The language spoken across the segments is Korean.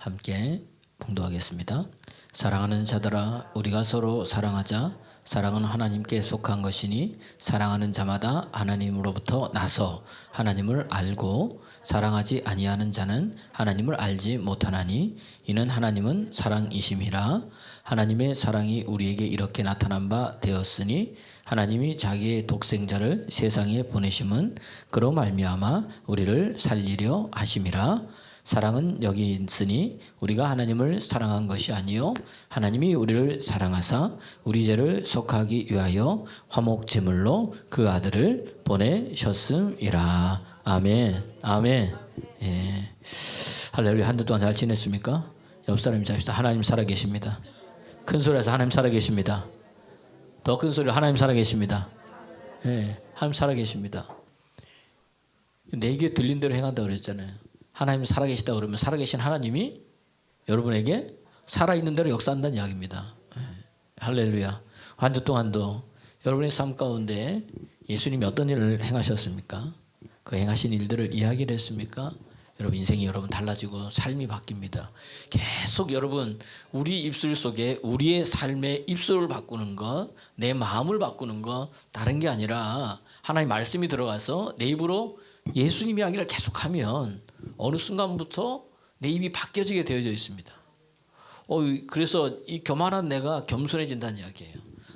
함께 봉독하겠습니다. 사랑하는 자들아, 우리가 서로 사랑하자. 사랑은 하나님께 속한 것이니 사랑하는 자마다 하나님으로부터 나서 하나님을 알고 사랑하지 아니하는 자는 하나님을 알지 못하나니 이는 하나님은 사랑이심이라. 하나님의 사랑이 우리에게 이렇게 나타난 바 되었으니 하나님이 자기의 독생자를 세상에 보내심은 그로 말미암아 우리를 살리려 하심이라. 사랑은 여기 있으니 우리가 하나님을 사랑한 것이 아니요 하나님이 우리를 사랑하사 우리 죄를 속하기 위하여 화목제물로 그 아들을 보내셨음이라. 아멘. 아멘. 예. 할렐루야. 한 주 동안 잘 지냈습니까? 옆 사람이 잡시다. 하나님 살아계십니다. 큰 소리에서 하나님 살아계십니다. 더 큰 소리로 하나님 살아계십니다. 예. 하나님 살아계십니다. 내 귀에 들린 대로 행한다고 그랬잖아요. 하나님 살아계시다 그러면 살아계신 하나님이 여러분에게 살아있는 대로 역사한다는 이야기입니다. 할렐루야. 한 주 동안도 여러분의 삶 가운데 예수님이 어떤 일을 행하셨습니까? 그 행하신 일들을 이야기를 했습니까? 여러분 인생이 여러분 달라지고 삶이 바뀝니다. 계속 여러분 우리 입술 속에 우리의 삶의 입술을 바꾸는 것, 내 마음을 바꾸는 것 다른 게 아니라 하나님 말씀이 들어가서 내 입으로 예수님 이야기를 계속하면 어느 순간부터 내 입이 바뀌어지게 되어져 있습니다. 그래서 이 교만한 내가 겸손해진다는 이야기예요.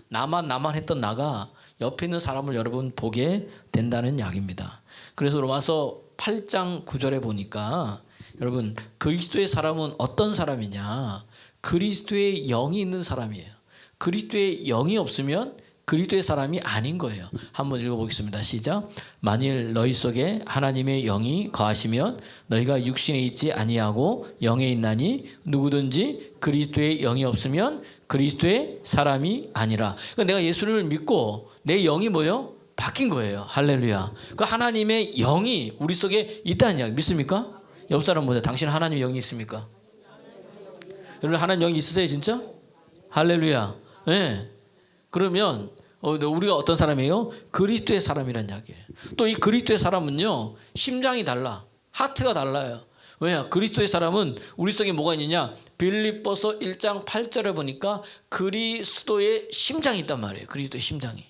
나만 했던 나가 옆에 있는 사람을 여러분 보게 된다는 이야기입니다. 그래서 로마서 8장 9절에 보니까 여러분 그리스도의 사람은 어떤 사람이냐? 그리스도의 영이 있는 사람이에요. 그리스도의 영이 없으면 그리스도의 사람이 아닌 거예요. 한번 읽어보겠습니다. 시작. 만일 너희 속에 하나님의 영이 거하시면 너희가 육신에 있지 아니하고 영에 있나니 누구든지 그리스도의 영이 없으면 그리스도의 사람이 아니라. 그러니까 내가 예수를 믿고 내 영이 뭐요? 바뀐 거예요. 할렐루야. 그 하나님의 영이 우리 속에 있다는 이야기 믿습니까? 옆 사람 보자. 당신 하나님의 영이 있습니까? 여러분 하나님 영이 있으세요 진짜? 할렐루야. 네. 그러면 우리가 어떤 사람이에요? 그리스도의 사람이란 이야기예요. 또 이 그리스도의 사람은요 심장이 달라. 하트가 달라요. 왜냐? 그리스도의 사람은 우리 속에 뭐가 있느냐? 빌립보서 1장 8절에 보니까 그리스도의 심장이 있단 말이에요. 그리스도의 심장이.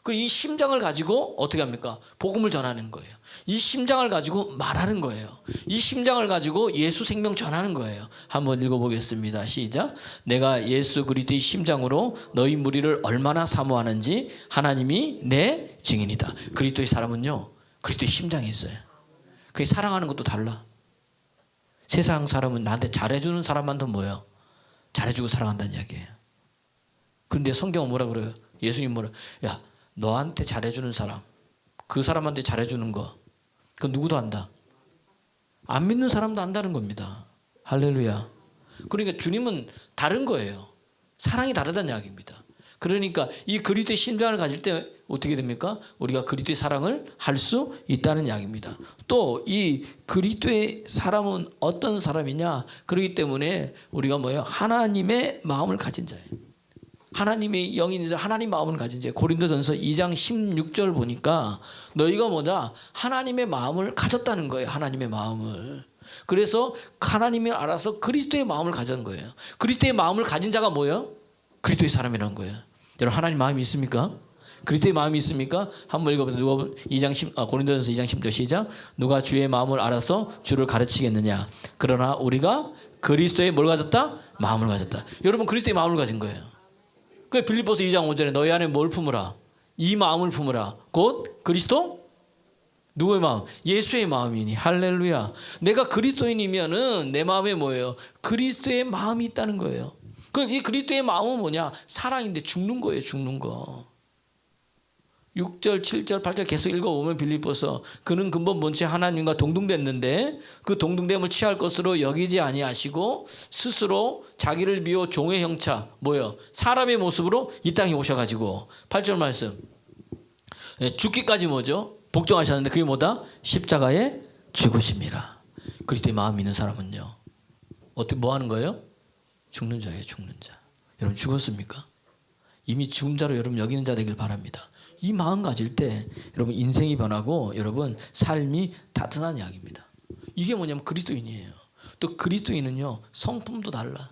그 이 심장을 가지고 어떻게 합니까? 복음을 전하는 거예요. 이 심장을 가지고 말하는 거예요. 이 심장을 가지고 예수 생명 전하는 거예요. 한번 읽어보겠습니다. 시작. 내가 예수 그리스도의 심장으로 너희 무리를 얼마나 사모하는지 하나님이 내 증인이다. 그리스도의 사람은요 그리스도의 심장이 있어요. 그게 사랑하는 것도 달라. 세상 사람은 나한테 잘해주는 사람만 더 뭐예요? 잘해주고 사랑한다는 이야기예요. 그런데 성경은 뭐라 그래요? 예수님 뭐라? 야, 너한테 잘해주는 사람, 그 사람한테 잘해주는 거, 그건 누구도 안다. 안 믿는 사람도 안다는 겁니다. 할렐루야. 그러니까 주님은 다른 거예요. 사랑이 다르다는 이야기입니다. 그러니까 이 그리스도의 심장을 가질 때 어떻게 됩니까? 우리가 그리스도의 사랑을 할 수 있다는 이야기입니다. 또 이 그리스도의 사람은 어떤 사람이냐? 그렇기 때문에 우리가 뭐예요? 하나님의 마음을 가진 자예요. 하나님의 영이 있는 자, 하나님 마음을 가진 자. 고린도전서 2장 16절 보니까 너희가 뭐다? 하나님의 마음을 가졌다는 거예요. 하나님의 마음을. 그래서 하나님을 알아서 그리스도의 마음을 가진 거예요. 그리스도의 마음을 가진 자가 뭐예요? 그리스도의 사람이라는 거예요. 여러분 하나님 마음이 있습니까? 그리스도의 마음이 있습니까? 한번 읽어보세요. 고린도전서 2장 10절 시작. 누가 주의 마음을 알아서 주를 가르치겠느냐? 그러나 우리가 그리스도의 뭘 가졌다? 마음을 가졌다. 여러분 그리스도의 마음을 가진 거예요. 그 빌립보서 2장 5절에 너희 안에 뭘 품으라? 이 마음을 품으라. 곧 그리스도? 누구의 마음? 예수의 마음이니. 할렐루야. 내가 그리스도인이면은 내 마음에 뭐예요? 그리스도의 마음이 있다는 거예요. 그럼 이 그리스도의 마음은 뭐냐? 사랑인데 죽는 거예요. 죽는 거. 6절, 7절, 8절 계속 읽어보면 빌립보서 그는 근본 본체 하나님과 동등됐는데 그 동등됨을 취할 것으로 여기지 아니하시고 스스로 자기를 비워 종의 형차 뭐요? 사람의 모습으로 이 땅에 오셔가지고 8절 말씀 죽기까지 뭐죠? 복종하셨는데 그게 뭐다? 십자가에 죽으심이라. 그리스도의 마음이 있는 사람은요 어떻게 뭐 하는 거예요? 죽는 자예요. 죽는 자. 여러분 죽었습니까? 이미 죽은 자로 여러분 여기는 자 되길 바랍니다. 이 마음 가질 때 여러분 인생이 변하고 여러분 삶이 따뜻한 이야기입니다. 이게 뭐냐면 그리스도인이에요. 또 그리스도인은요 성품도 달라.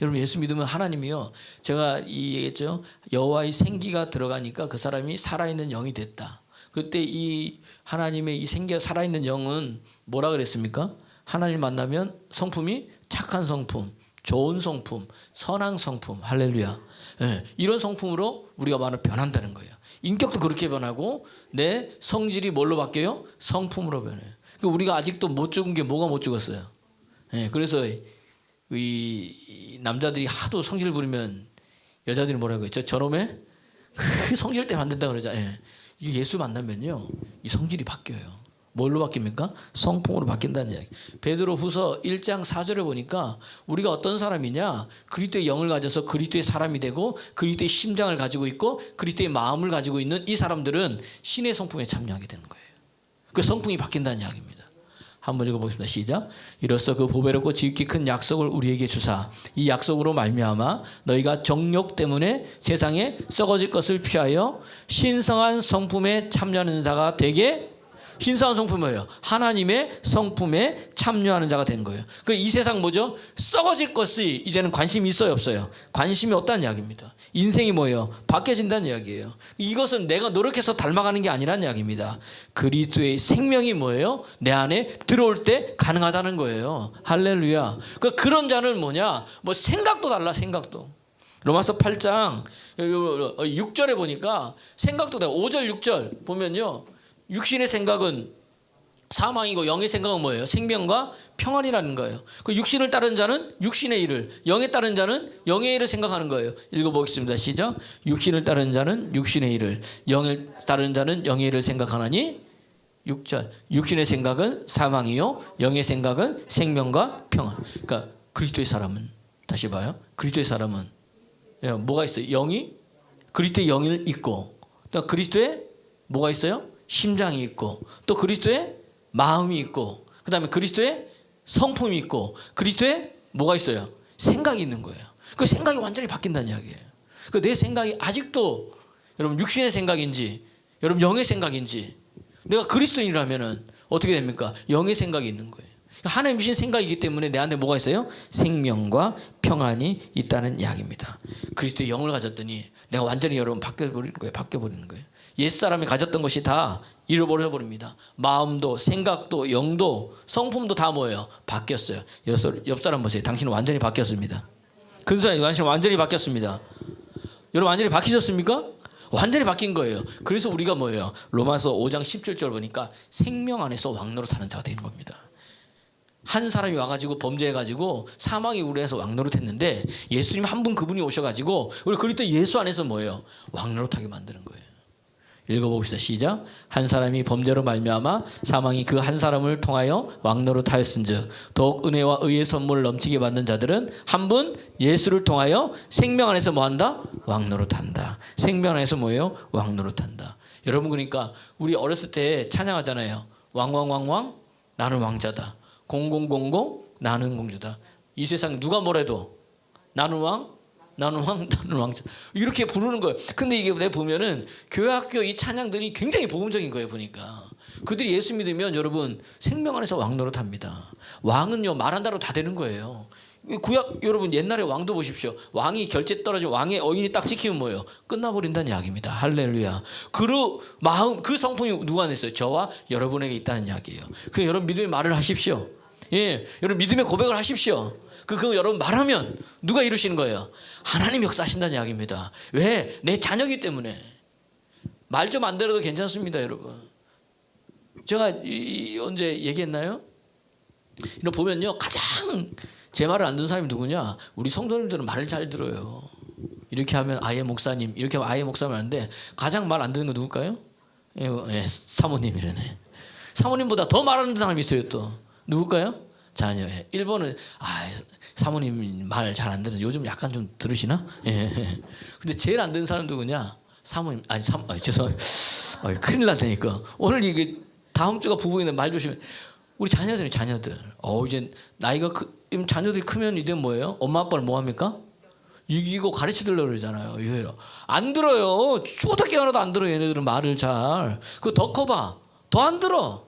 여러분 예수 믿으면 하나님이요, 제가 얘기했죠. 여호와의 생기가 들어가니까 그 사람이 살아있는 영이 됐다. 그때 이 하나님의 이 생기가 살아있는 영은 뭐라 그랬습니까? 하나님 만나면 성품이 착한 성품, 좋은 성품, 선한 성품, 할렐루야. 예, 이런 성품으로 우리가 많이 변한다는 거예요. 인격도 그렇게 변하고 내 성질이 뭘로 바뀌어요? 성품으로 변해요. 그러니까 우리가 아직도 못 죽은 게 뭐가 못 죽었어요? 예, 그래서 이 남자들이 하도 성질 부리면 여자들이 뭐라고 했죠? 저놈의 그 성질 때문에 안 된다 그러잖아요. 예. 이 예수 만나면요 이 성질이 바뀌어요. 뭘로 바뀝니까? 성품으로 바뀐다는 이야기. 베드로후서 1장 4절에 보니까 우리가 어떤 사람이냐, 그리스도의 영을 가져서 그리스도의 사람이 되고 그리스도의 심장을 가지고 있고 그리스도의 마음을 가지고 있는 이 사람들은 신의 성품에 참여하게 되는 거예요. 그 성품이 바뀐다는 이야기입니다. 한번 읽어보겠습니다. 시작. 이로써 그 보배롭고 지극히 큰 약속을 우리에게 주사 이 약속으로 말미암아 너희가 정욕 때문에 세상에 썩어질 것을 피하여 신성한 성품에 참여하는 자가 되게. 신성한 성품이 뭐예요? 하나님의 성품에 참여하는 자가 되는 거예요. 그 이 세상 뭐죠? 썩어질 것이 이제는 관심이 있어요, 없어요? 관심이 없다는 이야기입니다. 인생이 뭐예요? 바뀌어진다는 이야기예요. 이것은 내가 노력해서 닮아가는 게 아니라는 이야기입니다. 그리스도의 생명이 뭐예요? 내 안에 들어올 때 가능하다는 거예요. 할렐루야. 그런 자는 뭐냐? 뭐 생각도 달라, 생각도. 로마서 8장 6절에 보니까 생각도 달라. 5절 6절 보면요, 육신의 생각은 사망이고 영의 생각은 뭐예요? 생명과 평안이라는 거예요. 그 육신을 따른 자는 육신의 일을, 영에 따른 자는 영의 일을 생각하는 거예요. 읽어보겠습니다. 시작. 육신을 따른 자는 육신의 일을, 영을 따른 자는 영의 일을 생각하나니. 6절. 육신의 생각은 사망이요, 영의 생각은 생명과 평안. 그러니까 그리스도의 사람은, 다시 봐요. 그리스도의 사람은 뭐가 있어요? 영이, 그리스도의 영이 있고, 또 그리스도의 뭐가 있어요? 심장이 있고, 또 그리스도의 마음이 있고, 그 다음에 그리스도의 성품이 있고, 그리스도의 뭐가 있어요? 생각이 있는 거예요. 그 생각이 완전히 바뀐다는 이야기예요. 그 내 생각이 아직도 여러분 육신의 생각인지 여러분 영의 생각인지, 내가 그리스도인이라면은 어떻게 됩니까? 영의 생각이 있는 거예요. 하나님 주신 생각이기 때문에 내 안에 뭐가 있어요? 생명과 평안이 있다는 이야기입니다. 그리스도의 영을 가졌더니 내가 완전히 여러분 바뀌어버리는 거예요. 바뀌어버리는 거예요. 옛사람이 가졌던 것이 다 잃어버려 버립니다. 마음도 생각도 영도 성품도 다 뭐예요? 바뀌었어요. 옆 사람 보세요. 당신은 완전히 바뀌었습니다. 큰 사람이 완전히 바뀌었습니다. 여러분 완전히 바뀌셨습니까? 완전히 바뀐 거예요. 그래서 우리가 뭐예요? 로마서 5장 17절 보니까 생명 안에서 왕노릇하는 자가 되는 겁니다. 한 사람이 와가지고 범죄해가지고 사망이 우리 안에서 왕노릇했는데 예수님 한 분 그분이 오셔가지고 우리 그리스도 예수 안에서 뭐예요? 왕노릇하게 만드는 거예요. 읽어봅시다. 시작. 한 사람이 범죄로 말미암아 사망이 그 한 사람을 통하여 왕노릇하였은즉 더욱 은혜와 의의 선물을 넘치게 받는 자들은 한 분 예수를 통하여 생명 안에서 뭐한다? 왕노릇한다. 생명 안에서 뭐예요? 왕노릇한다. 여러분 그러니까 우리 어렸을 때 찬양하잖아요. 왕왕왕왕 나는 왕자다. 공공공공 나는 공주다. 이 세상 누가 뭐래도 나는 왕 나는 왕자 이렇게 부르는 거예요. 근데 이게 내가 보면은 교회 학교 이 찬양들이 굉장히 복음적인 거예요. 보니까 그들이 예수 믿으면 여러분 생명 안에서 왕노릇합니다. 왕은요 말한다로 다 되는 거예요. 구약 여러분 옛날에 왕도 보십시오. 왕이 결제 떨어진 왕의 어인이 딱 지키면 뭐예요? 끝나버린다는 이야기입니다. 할렐루야. 그 마음 그 성품이 누가 냈어요? 저와 여러분에게 있다는 이야기예요. 그 여러분 믿음의 말을 하십시오. 예, 여러분 믿음의 고백을 하십시오. 그거 여러분 말하면 누가 이루시는 거예요? 하나님 역사하신다는 이야기입니다. 왜? 내 자녀이기 때문에. 말 좀 안 들어도 괜찮습니다, 여러분. 제가 언제 얘기했나요? 이거 보면요, 가장 제 말을 안 듣는 사람이 누구냐? 우리 성도님들은 말을 잘 들어요. 이렇게 하면 아예 목사님, 이렇게 하면 아예 목사님 하는데 가장 말 안 듣는 거 누굴까요? 예, 사모님이라네. 사모님보다 더 말하는 사람이 있어요, 또. 누굴까요? 자녀. 1번은 사모님 말 잘 안 듣는, 요즘 약간 좀 들으시나? 예. 근데 제일 안 듣는 사람 누구냐? 사모님. 죄송해요. 큰일 났다니까. 오늘 이게 다음 주가 부부인데 말 조심해. 우리 자녀들. 이제 나이가 자녀들이 크면 이제 뭐예요? 엄마 아빠를 뭐 합니까? 이기고 가르치려고 그러잖아요. 이거요. 안 들어요. 죽어도 깨어나도 안 들어요. 얘네들은 말을 잘. 그거 더 커봐. 더 안 들어.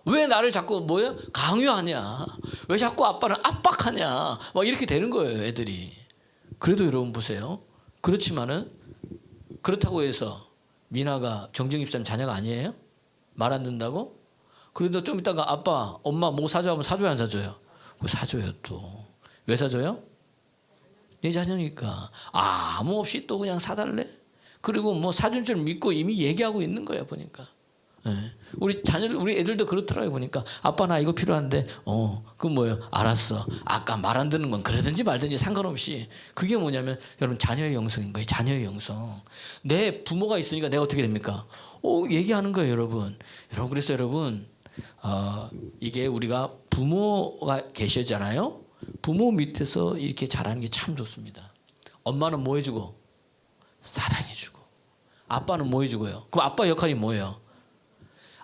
왜 나를 자꾸 뭐예요? 강요하냐? 왜 자꾸 아빠는 압박하냐? 막 이렇게 되는 거예요, 애들이. 그래도 여러분 보세요. 그렇지만은 그렇다고 해서 미나가 정정입사님 자녀가 아니에요? 말 안 듣는다고? 그래도 좀 이따가 아빠, 엄마 뭐 사줘 하면 사줘야 안 사줘요? 그거 사줘요 또. 왜 사줘요? 내 자녀니까. 아무 없이 또 그냥 사달래? 그리고 뭐 사준 줄 믿고 이미 얘기하고 있는 거야 보니까. 네. 우리 자녀들, 우리 애들도 그렇더라고요 보니까. 아빠 나 이거 필요한데, 그건 뭐예요? 알았어. 아까 말 안 듣는 건 그러든지 말든지 상관없이. 그게 뭐냐면 여러분 자녀의 영성인 거예요. 자녀의 영성. 내 부모가 있으니까 내가 어떻게 됩니까? 얘기하는 거예요, 여러분. 여러분 그래서 여러분 이게 우리가 부모가 계시잖아요. 부모 밑에서 이렇게 자라는 게 참 좋습니다. 엄마는 뭐 해주고? 사랑해주고. 아빠는 뭐 해주고요? 그럼 아빠 역할이 뭐예요?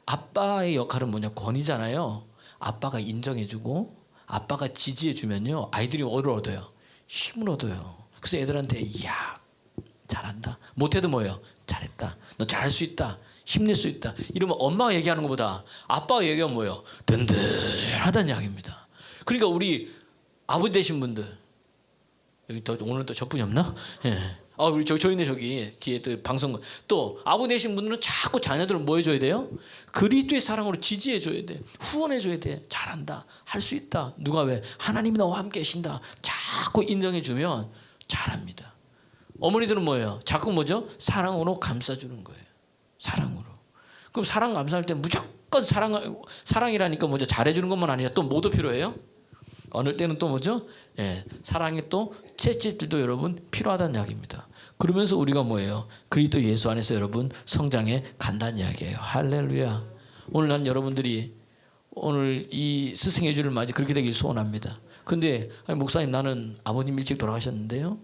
아빠의 역할은 뭐냐? 권위잖아요. 아빠가 인정해주고 아빠가 지지해주면요. 아이들이 뭐를 얻어요? 힘을 얻어요. 그래서 애들한테 이야 잘한다. 못해도 뭐예요? 잘했다. 너 잘할 수 있다. 힘낼 수 있다. 이러면 엄마가 얘기하는 것보다 아빠가 얘기하면 뭐예요? 든든하다는 이야기입니다. 그러니까 우리 아버지 되신 분들 여기 오늘 또 저분이 없나? 예. 우리 저 있네 저기 뒤에 또 방송 또 아버지 되신 분들은 자꾸 자녀들을 뭐 해줘야 돼요? 그리스도의 사랑으로 지지해줘야 돼. 후원해줘야 돼. 잘한다. 할 수 있다. 누가 왜? 하나님이 너와 함께 계신다. 자꾸 인정해주면 잘합니다. 어머니들은 뭐예요? 자꾸 뭐죠? 사랑으로 감싸주는 거예요. 사랑으로. 그럼 사랑 감사할 때 무조건 사랑이라니까 뭐죠? 잘해주는 것만 아니라 또 뭐도 필요해요? 어느 때는 또 뭐죠? 예, 사랑이 또 채찍들도 여러분 필요하다는 이야기입니다. 그러면서 우리가 뭐예요? 그리스도 예수 안에서 여러분 성장해 간다는 이야기예요. 할렐루야. 오늘 난 여러분들이 오늘 이 스승의 주를 맞이 그렇게 되길 소원합니다. 근데 목사님 나는 아버님 일찍 돌아가셨는데요.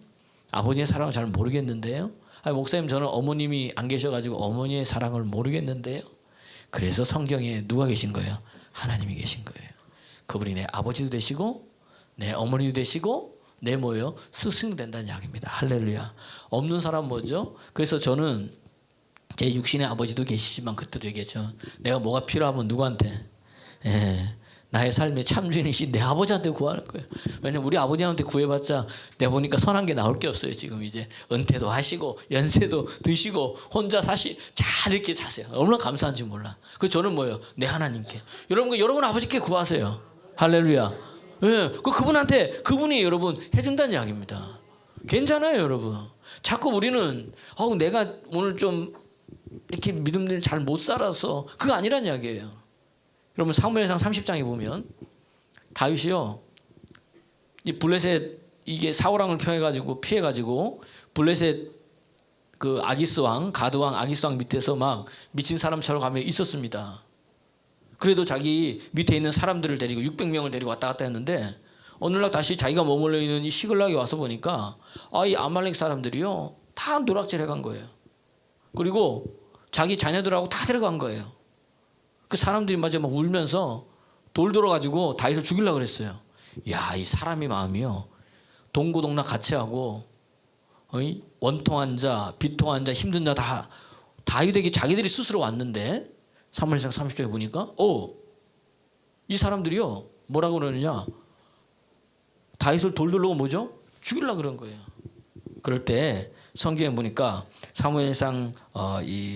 아버지의 사랑을 잘 모르겠는데요. 목사님 저는 어머님이 안 계셔가지고 어머니의 사랑을 모르겠는데요. 그래서 성경에 누가 계신 거예요? 하나님이 계신 거예요. 그분이 내 아버지도 되시고 내 어머니도 되시고 내 뭐예요? 스승도 된다는 이야기입니다. 할렐루야. 없는 사람 뭐죠? 그래서 저는 제 육신의 아버지도 계시지만 그때도 얘기했죠. 내가 뭐가 필요하면 누구한테? 나의 삶의 참주인이신 내 아버지한테 구하는 거예요. 왜냐면 우리 아버지한테 구해봤자 내가 보니까 선한 게 나올 게 없어요. 지금 이제 은퇴도 하시고 연세도 드시고 혼자 잘 이렇게 사세요. 얼마나 감사한지 몰라. 그래서 저는 뭐예요? 내 하나님께. 여러분 아버지께 구하세요. 할렐루야. 예, 그분한테 그분이 여러분 해준다는 이야기입니다. 괜찮아요, 여러분. 자꾸 우리는 내가 오늘 좀 이렇게 믿음을 잘 못 살아서 그거 아니란 이야기예요. 여러분 사무엘상 30장에 보면 다윗이요 이 블레셋 이게 사울왕을 피해가지고 블레셋 그 아기스 왕 가드 왕 아기스 왕 밑에서 막 미친 사람처럼 가며 있었습니다. 그래도 자기 밑에 있는 사람들을 데리고 600명을 데리고 왔다 갔다 했는데 오늘날 다시 자기가 머물러 있는 이 시글락에 와서 보니까 이 아말렉 사람들이요 다 노락질 해간 거예요. 그리고 자기 자녀들하고 다 데려간 거예요. 그 사람들이 막 울면서 돌 들어가지고 다윗을 죽이려고 그랬어요. 야, 이 사람의 마음이요 동고동락 같이 하고 원통한 자, 비통한 자, 힘든 자 다 다윗에게 자기들이 스스로 왔는데 사무엘상 30장에 보니까 이 사람들이요 뭐라고 그러느냐 다윗을 돌들로 뭐죠? 죽이려고 그런 거예요. 그럴 때 성경에 보니까 사무엘상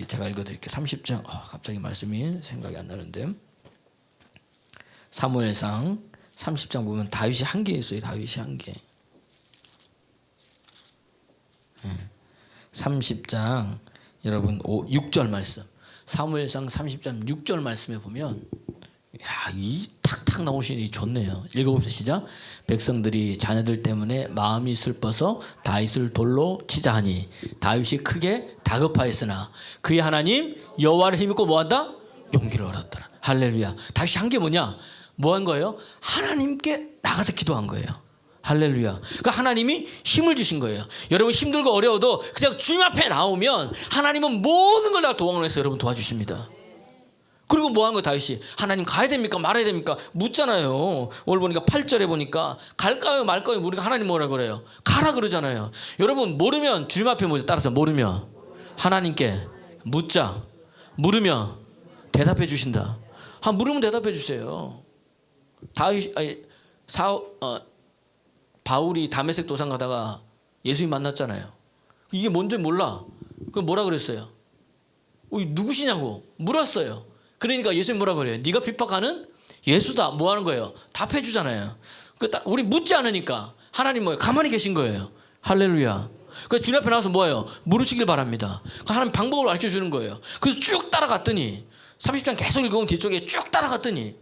제가 읽어드릴게요. 30장 갑자기 말씀이 생각이 안 나는데 사무엘상 30장 보면 다윗이 한 개 있어요. 다윗이 한 개. 30장 여러분 6절 말씀 사무엘상 30장 6절 말씀에 보면 이 탁탁 나오시니 좋네요. 읽어봅시다. 시작. 백성들이 자녀들 때문에 마음이 슬퍼서 다윗을 돌로 치자 하니 다윗이 크게 다급하였으나 그의 하나님 여호와를 힘입고 뭐한다? 용기를 얻었더라. 할렐루야. 다윗이 한 게 뭐냐? 뭐 한 거예요? 하나님께 나가서 기도한 거예요. 할렐루야. 그러니까 하나님이 힘을 주신 거예요. 여러분 힘들고 어려워도 그냥 주님 앞에 나오면 하나님은 모든 걸 다 도와내서 여러분 도와주십니다. 그리고 뭐 한 거예요 다윗이? 하나님 가야 됩니까 말아야 됩니까? 묻잖아요. 오늘 보니까 8절에 보니까 갈까요 말까요? 우리가 하나님 뭐라 그래요? 가라 그러잖아요. 여러분 모르면 주님 앞에 뭐죠? 따라서 모르면 하나님께 묻자. 물으면 대답해 주신다. 한 물으면 대답해 주세요. 바울이 다메섹 도상 가다가 예수님 만났잖아요. 이게 뭔지 몰라. 그럼 뭐라 그랬어요? 누구시냐고 물었어요. 그러니까 예수님 뭐라 그래요? 네가 핍박하는 예수다. 뭐 하는 거예요? 답해 주잖아요. 우리 묻지 않으니까 하나님 뭐예요? 가만히 계신 거예요. 할렐루야. 그 주님 앞에 나와서 뭐예요? 물으시길 바랍니다. 하나님 방법을 알려 주는 거예요. 그래서 쭉 따라갔더니 30장 계속 읽으면 뒤쪽에 쭉 따라갔더니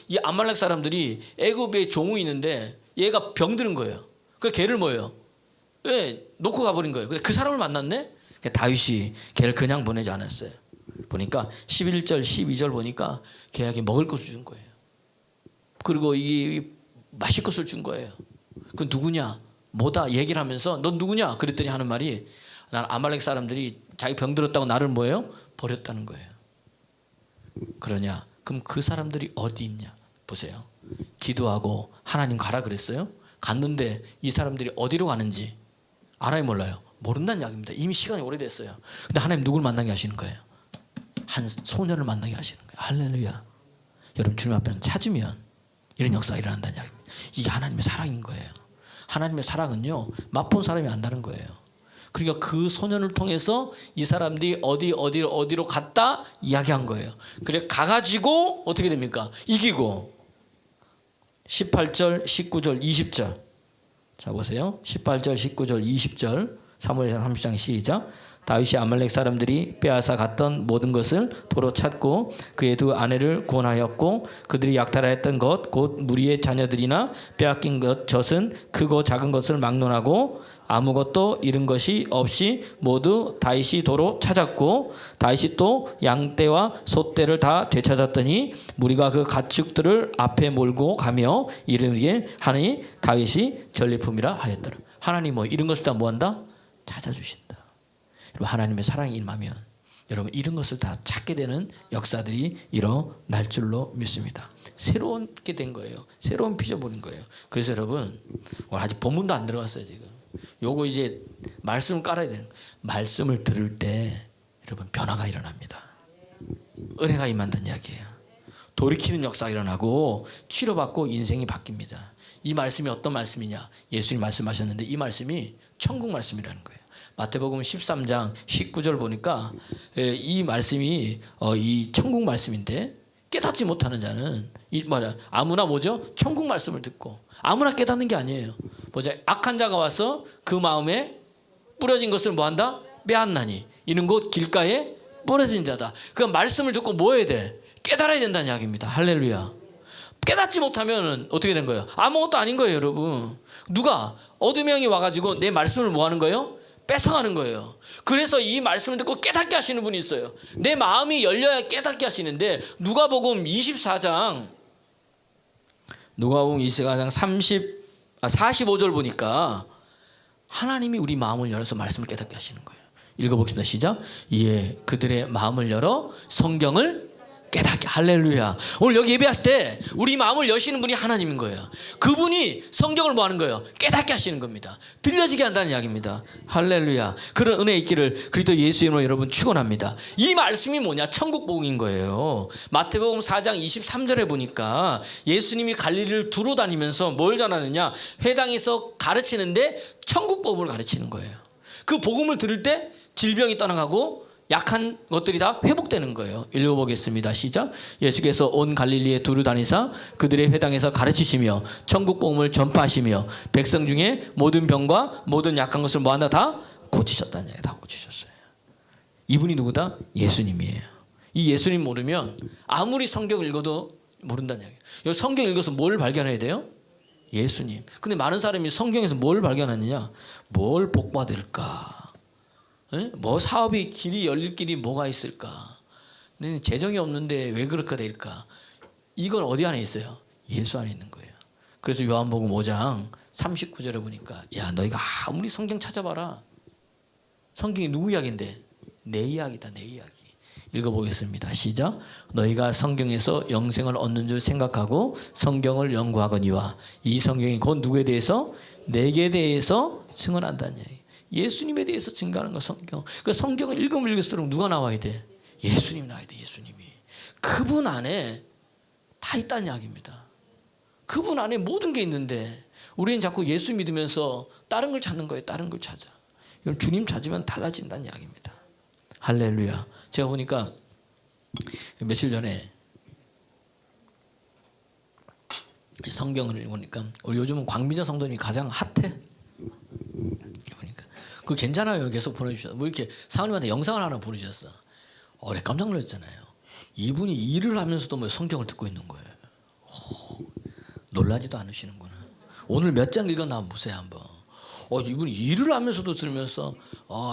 이 아말렉 사람들이 애굽에 종이 있는데 얘가 병드는 거예요. 그 걔를 뭐예요? 놓고 가버린 거예요. 그 사람을 만났네? 다윗이 걔를 그냥 보내지 않았어요. 보니까 11절 12절 보니까 걔에게 먹을 것을 준 거예요. 그리고 이 마실 것을 준 거예요. 그 누구냐? 뭐다? 얘기를 하면서 넌 누구냐? 그랬더니 하는 말이 난 아말렉 사람들이 자기 병들었다고 나를 뭐예요? 버렸다는 거예요. 그러냐? 그럼 그 사람들이 어디 있냐? 보세요. 기도하고 하나님 가라 그랬어요. 갔는데 이 사람들이 어디로 가는지 알아요 몰라요? 모른다는 이야기입니다. 이미 시간이 오래됐어요. 근데 하나님 누굴 만나게 하시는 거예요? 한 소년을 만나게 하시는 거예요. 할렐루야. 여러분 주님 앞에서 찾으면 이런 역사가 일어난다는 이야기입니다. 이게 하나님의 사랑인 거예요. 하나님의 사랑은요 맛본 사람이 안다는 거예요. 그러니까 그 소년을 통해서 이 사람들이 어디로 갔다 이야기한 거예요. 그래 가가지고 어떻게 됩니까? 이기고 18절 19절 20절 자 보세요. 18절 19절 20절 사무엘상 30장 시작. 다윗이 아말렉 사람들이 빼앗아 갔던 모든 것을 도로 찾고 그의 두 아내를 구원하였고 그들이 약탈하였던 것 곧 무리의 자녀들이나 빼앗긴 것 젖은 크고 작은 것을 막론하고 아무것도 잃은 것이 없이 모두 다윗이 도로 찾았고 다윗이 또 양떼와 소떼를 다 되찾았더니 무리가 그 가축들을 앞에 몰고 가며 이르기에 하니 다윗이 전리품이라 하였더라. 하나님 이런 것을 다 뭐한다? 찾아주신다. 여러분 하나님의 사랑이 임하면 여러분 이런 것을 다 찾게 되는 역사들이 일어날 줄로 믿습니다. 새롭게 된 거예요. 새로운 피조물인 거예요. 그래서 여러분 오늘 아직 본문도 안 들어갔어요 지금. 요거 이제 말씀을 깔아야 되는 거예요. 말씀을 들을 때 여러분 변화가 일어납니다. 은혜가 임한다는 이야기예요. 돌이키는 역사가 일어나고 치료받고 인생이 바뀝니다. 이 말씀이 어떤 말씀이냐? 예수님 말씀하셨는데 이 말씀이 천국 말씀이라는 거예요. 마태복음 13장 19절 보니까 이 말씀이 이 천국 말씀인데 깨닫지 못하는 자는 아무나 뭐죠? 천국 말씀을 듣고 아무나 깨닫는 게 아니에요. 악한 자가 와서 그 마음에 뿌려진 것을 뭐한다? 빼앗나니 이는 곧 길가에 뿌려진 자다. 그 말씀을 듣고 뭐 해야 돼? 깨달아야 된다는 이야기입니다. 할렐루야. 깨닫지 못하면 어떻게 된 거예요? 아무것도 아닌 거예요 여러분. 누가 어둠의 영이 와가지고 내 말씀을 뭐 하는 거예요? 뺏어가는 거예요. 그래서 이 말씀을 듣고 깨닫게 하시는 분이 있어요. 내 마음이 열려야 깨닫게 하시는데 누가복음 24장 45절 보니까 하나님이 우리 마음을 열어서 말씀을 깨닫게 하시는 거예요. 읽어보겠습니다. 시작. 예, 그들의 마음을 열어 성경을 깨닫게. 할렐루야. 오늘 여기 예배할 때 우리 마음을 여시는 분이 하나님인 거예요. 그분이 성경을 뭐 하는 거예요? 깨닫게 하시는 겁니다. 들려지게 한다는 이야기입니다. 할렐루야. 그런 은혜 있기를 그리스도 예수 이름으로 여러분 축원합니다. 이 말씀이 뭐냐? 천국 복음인 거예요. 마태복음 4장 23절에 보니까 예수님이 갈릴리를 두루 다니면서 뭘 전하느냐? 회당에서 가르치는데 천국 복음을 가르치는 거예요. 그 복음을 들을 때 질병이 떠나가고 약한 것들이 다 회복되는 거예요. 읽어보겠습니다. 시작. 예수께서 온 갈릴리에 두루 다니사 그들의 회당에서 가르치시며 천국 복음을 전파하시며 백성 중에 모든 병과 모든 약한 것을 뭐한다? 다 고치셨다는 얘기. 다 고치셨어요. 이분이 누구다? 예수님이에요. 이 예수님 모르면 아무리 성경을 읽어도 모른다는 얘기예요. 여기 성경 읽어서 뭘 발견해야 돼요? 예수님. 근데 많은 사람이 성경에서 뭘 발견하느냐? 뭘 복받을까? 뭐 사업이 길이 열릴 길이 뭐가 있을까? 재정이 없는데 왜 그렇게 될까? 이건 어디 안에 있어요? 예수 안에 있는 거예요. 그래서 요한복음 5장 39절에 보니까 야 너희가 아무리 성경 찾아봐라. 성경이 누구 이야기인데? 내 이야기다. 내 이야기. 읽어보겠습니다. 시작. 너희가 성경에서 영생을 얻는 줄 생각하고 성경을 연구하거니와 이 성경이 곧 누구에 대해서? 내게 대해서 증언한다는 얘기. 예수님에 대해서 증거하는 거 성경. 그 성경을 읽으면 읽을수록 누가 나와야 돼? 예수님 나와야 돼. 예수님이. 그분 안에 다 있다는 이야기입니다. 그분 안에 모든 게 있는데 우리는 자꾸 예수 믿으면서 다른 걸 찾는 거예요. 다른 걸 찾아. 이건 주님 찾으면 달라진다는 이야기입니다. 할렐루야. 제가 보니까 며칠 전에 성경을 읽으니까 우리 요즘은 광민정 성도님이 가장 핫해. 보니까 그 괜찮아요. 계속 보내주셔서 뭐 이렇게 사모님한테 영상을 하나 보내주셨어. 내가 깜짝 놀랐잖아요. 이분이 일을 하면서도 뭐 성경을 듣고 있는 거예요. 놀라지도 않으시는구나. 오늘 몇 장 읽었나 한번 보세요 한번. 이분이 일을 하면서도 들으면서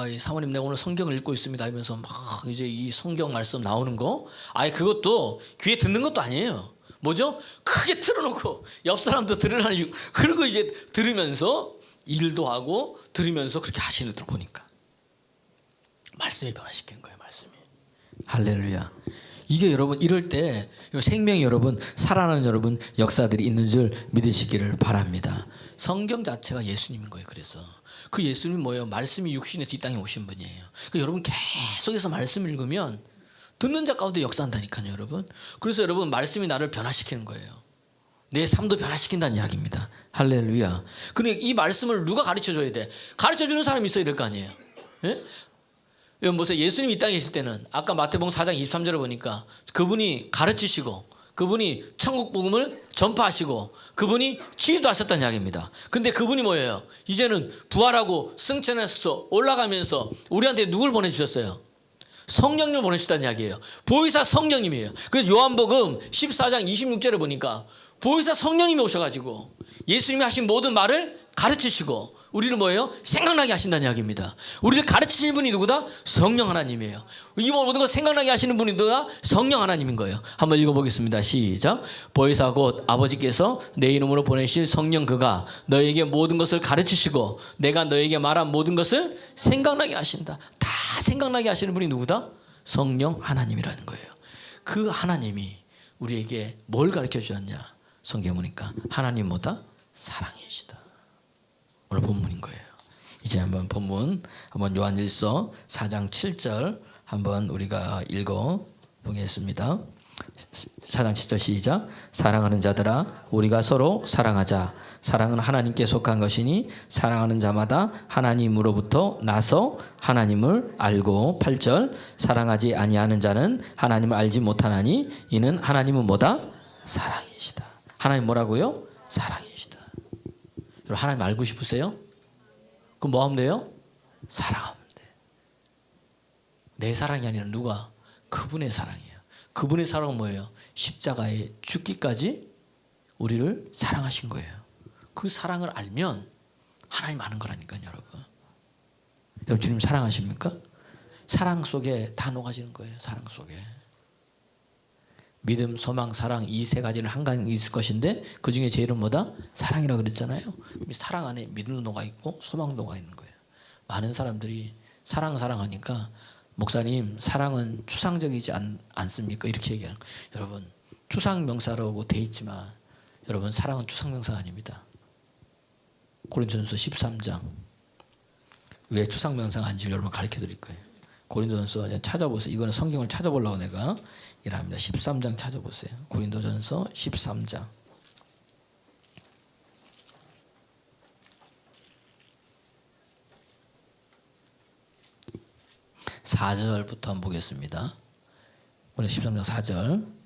이 사모님 내가 오늘 성경을 읽고 있습니다 하면서 막 이제 이 성경 말씀 나오는 거. 그것도 귀에 듣는 것도 아니에요. 뭐죠? 크게 틀어놓고 옆 사람도 들으라는 그리고 이제 들으면서 일도 하고 들으면서 그렇게 하시는 들 보니까 말씀이 변화시키는 거예요. 말씀이. 할렐루야. 이게 여러분 이럴 때 생명이 여러분 살아나는 여러분 역사들이 있는 줄 믿으시기를 바랍니다. 성경 자체가 예수님인 거예요. 그래서 그 예수님이 뭐예요? 말씀이 육신에서 이 땅에 오신 분이에요. 여러분 계속해서 말씀 읽으면 듣는 자 가운데 역사한다니까요. 여러분. 그래서 여러분 말씀이 나를 변화시키는 거예요. 내 삶도 변화시킨다는 이야기입니다. 할렐루야. 근데 이 말씀을 누가 가르쳐줘야 돼? 가르쳐주는 사람이 있어야 될 거 아니에요. 예? 여러분 보세요. 예수님이 이 땅에 있을 때는 아까 마태복음 4장 23절을 보니까 그분이 가르치시고 그분이 천국 복음을 전파하시고 그분이 치유도 하셨다는 이야기입니다. 근데 그분이 뭐예요? 이제는 부활하고 승천해서 올라가면서 우리한테 누굴 보내주셨어요? 성령님을 보내주셨다는 이야기예요. 보혜사 성령님이에요. 그래서 요한복음 14장 26절에 보니까 보혜사 성령님이 오셔가지고 예수님이 하신 모든 말을 가르치시고 우리를 뭐예요? 생각나게 하신다는 이야기입니다. 우리를 가르치시는 분이 누구다? 성령 하나님이에요. 이 모든 걸 생각나게 하시는 분이 누구다? 성령 하나님인 거예요. 한번 읽어보겠습니다. 시작. 보혜사 곧 아버지께서 내 이름으로 보내실 성령 그가 너에게 모든 것을 가르치시고 내가 너에게 말한 모든 것을 생각나게 하신다. 다 생각나게 하시는 분이 누구다? 성령 하나님이라는 거예요. 그 하나님이 우리에게 뭘 가르쳐 주셨냐? 성경 보니까 하나님 뭐다? 사랑이시다. 오늘 본문인 거예요. 이제 한번 본문 한번 요한일서 4장 7절 한번 우리가 읽어 보겠습니다. 4장 7절 시작. 사랑하는 자들아 우리가 서로 사랑하자. 사랑은 하나님께 속한 것이니 사랑하는 자마다 하나님으로부터 나서 하나님을 알고. 8절 사랑하지 아니하는 자는 하나님을 알지 못하나니 이는 하나님은 뭐다? 사랑이시다. 하나님 뭐라고요? 사랑이시다. 여러분 하나님 알고 싶으세요? 그럼 뭐 하면 돼요? 사랑하면 돼. 내 사랑이 아니라 누가? 그분의 사랑이에요. 그분의 사랑은 뭐예요? 십자가에 죽기까지 우리를 사랑하신 거예요. 그 사랑을 알면 하나님 아는 거라니까요. 여러분. 여러분 주님 사랑하십니까? 사랑 속에 다 녹아지는 거예요. 사랑 속에. 믿음, 소망, 사랑 이 세 가지는 한가득 있을 것인데 그 중에 제일은 뭐다? 사랑이라고 그랬잖아요. 사랑 안에 믿음도 녹아있고 소망도 녹아있는 거예요. 많은 사람들이 사랑하니까 목사님 사랑은 추상적이지 않습니까? 이렇게 얘기하는 거예요. 여러분 추상명사라고 돼 있지만 여러분 사랑은 추상명사가 아닙니다. 고린도전서 13장 왜 추상명사가 아닌지 여러분 가르쳐 드릴 거예요. 고린도전서 찾아보세요. 이거는 성경을 찾아보려고 내가 일합니다. 13장 찾아보세요. 고린도전서 13장. 4절부터 한번 보겠습니다. 오늘 13장 4절.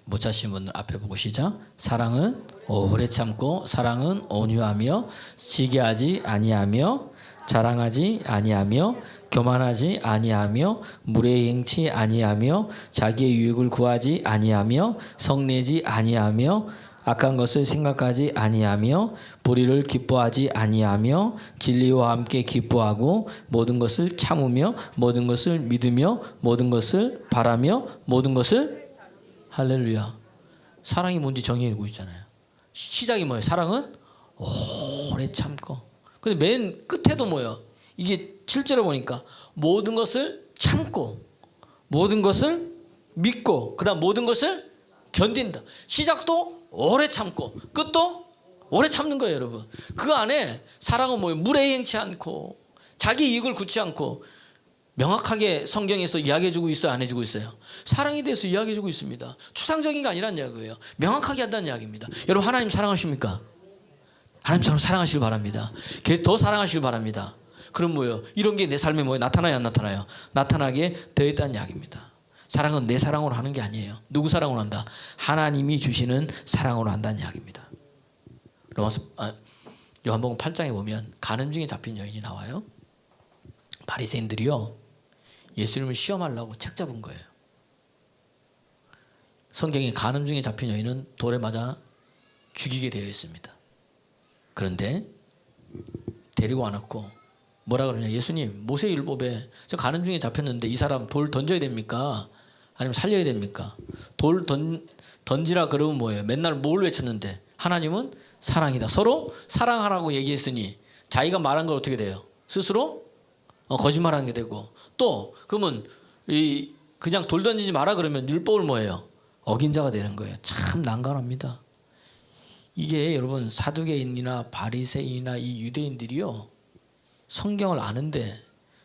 못 찾으신 분들 앞에 보고 시작. 사랑은 오래 참고 사랑은 온유하며 시기하지 아니하며 자랑하지 아니하며 교만하지 아니하며 무례행치 아니하며 자기의 유익을 구하지 아니하며 성내지 아니하며 악한 것을 생각하지 아니하며 불의를 기뻐하지 아니하며 진리와 함께 기뻐하고 모든 것을 참으며 모든 것을 믿으며 모든 것을 바라며 모든 것을 할렐루야. 사랑이 뭔지 정의하고 있잖아요. 시작이 뭐예요? 사랑은 오래 참고. 근데 맨 끝에도 뭐예요? 이게 실제로 보니까 모든 것을 참고 모든 것을 믿고 그다음 모든 것을 견딘다. 시작도 오래 참고 끝도 오래 참는 거예요. 여러분 그 안에 사랑은 뭐예요? 무례행치 않고 자기 이익을 구치 않고 명확하게 성경에서 이야기해주고 있어요, 안 해주고 있어요? 사랑에 대해서 이야기해주고 있습니다. 추상적인 게 아니란 이야기예요. 명확하게 한다는 이야기입니다. 여러분, 하나님 사랑하십니까? 하나님 저를 사랑하시길 바랍니다. 더 사랑하시길 바랍니다. 그럼 뭐예요? 이런 게 내 삶에 뭐예요? 나타나요, 안 나타나요? 나타나게 되어 있다는 이야기입니다. 사랑은 내 사랑으로 하는 게 아니에요. 누구 사랑으로 한다? 하나님이 주시는 사랑으로 한다는 이야기입니다. 요한복음 8장에 보면 간음중에 잡힌 여인이 나와요. 바리새인들이요, 예수님을 시험하려고 책 잡은 거예요. 성경에 간음중에 잡힌 여인은 돌에 맞아 죽이게 되어 있습니다. 그런데 데리고 와놓고 뭐라 그러냐? 예수님, 모세율법에 저 간음중에 잡혔는데 이 사람 돌 던져야 됩니까? 아니면 살려야 됩니까? 돌 던지라 그러면 뭐예요? 맨날 뭘 외쳤는데? 하나님은 사랑이다. 서로 사랑하라고 얘기했으니 자기가 말한 걸 어떻게 돼요? 스스로 거짓말하는 게 되고, 또 그러면 그냥 돌 던지지 마라 그러면 율법을 뭐예요? 어긴 자가 되는 거예요. 참 난감합니다. 이게 여러분, 사두개인이나 바리새인이나 이 유대인들이요, 성경을 아는데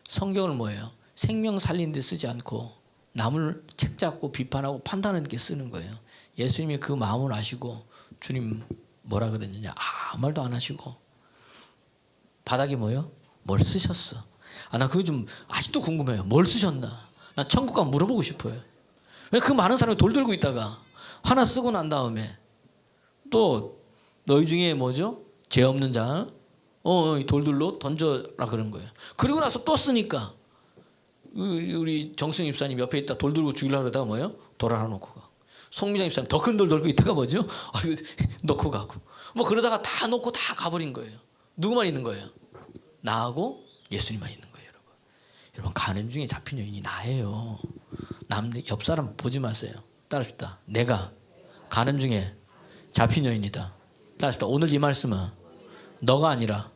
성경을 뭐예요? 생명 살리는 데 쓰지 않고 남을 책 잡고 비판하고 판단하는 데 쓰는 거예요. 예수님이 그 마음을 아시고 주님 뭐라 그랬느냐? 아무 말도 안 하시고 바닥에 뭐예요? 뭘 쓰셨어? 나 그거 좀 아직도 궁금해요. 뭘 쓰셨나? 난 천국 가면 물어보고 싶어요. 왜 그 많은 사람이 돌 들고 있다가 하나 쓰고 난 다음에 또 너희 중에 뭐죠? 죄 없는 자 이 돌들로 던져라 그런 거예요. 그리고 나서 또 쓰니까 우리 정승 입사님 옆에 있다 돌 들고 죽이려고 그러다가 뭐예요? 돌 하나 놓고 가. 송미장 입사님 더 큰 돌 들고 있다가 뭐죠? 놓고 가고. 뭐 그러다가 다 놓고 다 가버린 거예요. 누구만 있는 거예요? 나하고 예수님만 있는 거예요, 여러분. 여러분, 간음 중에 잡힌 여인이 나예요. 옆 사람 보지 마세요. 따라합시다. 내가 간음 중에 잡힌 여인이다. 따라합시다. 오늘 이 말씀은 너가 아니라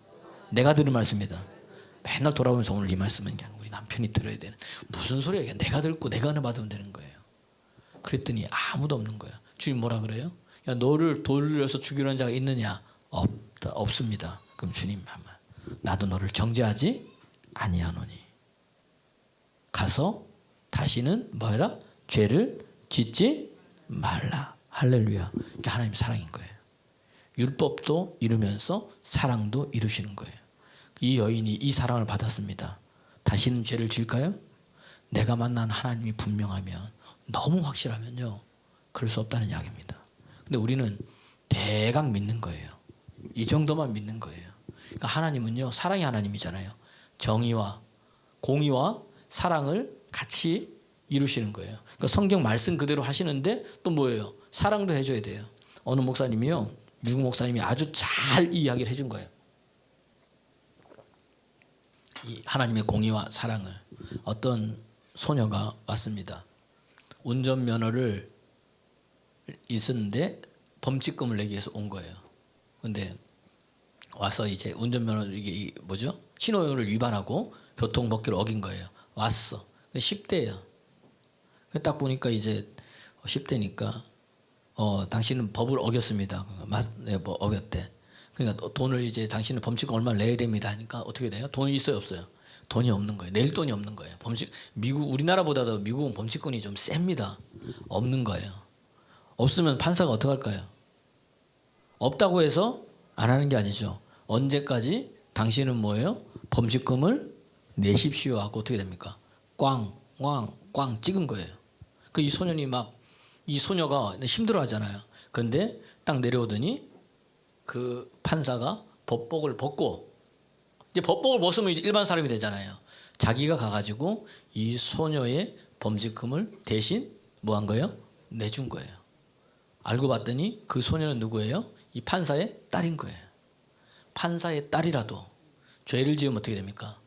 내가 들은 말씀이다. 맨날 돌아보면서 오늘 이 말씀은 그냥 우리 남편이 들어야 되는, 무슨 소리야? 그냥 내가 듣고 내가 은혜 받으면 되는 거예요. 그랬더니 아무도 없는 거예요. 주님 뭐라 그래요? 야, 너를 돌려서 죽이려는 자가 있느냐? 없습니다. 그럼 주님 하면 나도 너를 정죄하지 아니하노니 가서 다시는 뭐해라? 죄를 짓지 말라. 할렐루야. 이게 하나님 사랑인 거예요. 율법도 이루면서 사랑도 이루시는 거예요. 이 여인이 이 사랑을 받았습니다. 다시는 죄를 질까요? 내가 만난 하나님이 분명하면, 너무 확실하면요, 그럴 수 없다는 이야기입니다. 근데 우리는 대강 믿는 거예요. 이 정도만 믿는 거예요. 그러니까 하나님은요, 사랑의 하나님이잖아요. 정의와 공의와 사랑을 같이 이루시는 거예요. 그러니까 성경 말씀 그대로 하시는데 또 뭐예요? 사랑도 해줘야 돼요. 어느 목사님이요, 미국 목사님이 아주 잘 이야기를 해준 거예요. 이 하나님의 공의와 사랑을. 어떤 소녀가 왔습니다. 운전면허를 있었는데 범칙금을 내기 위해서 온 거예요. 근데 와서 이제 운전면허 이게 뭐죠? 신호를 위반하고 교통법규를 어긴 거예요. 왔어. 10대예요. 딱 보니까 이제 10대니까 당신은 법을 어겼습니다. 네, 뭐 어겼대. 그러니까 돈을 이제 당신은 범칙금 얼마 내야 됩니다 하니까 어떻게 돼요? 돈이 있어요, 없어요? 돈이 없는 거예요. 낼 돈이 없는 거예요. 미국, 우리나라보다도 미국은 범칙금이 좀 셉니다. 없는 거예요. 없으면 판사가 어떻게 할까요? 없다고 해서 안 하는 게 아니죠. 언제까지 당신은 뭐예요? 범칙금을 내십시오 하고 어떻게 됩니까? 꽝 찍은 거예요. 이 소년이 이 소녀가 힘들어하잖아요. 그런데 딱 내려오더니 그 판사가 법복을 벗고, 이제 법복을 벗으면 일반 사람이 되잖아요. 자기가 가가지고 이 소녀의 범칙금을 대신 뭐 한 거예요? 내준 거예요. 알고 봤더니 그 소녀는 누구예요? 이 판사의 딸인 거예요. 판사의 딸이라도 죄를 지으면 어떻게 됩니까?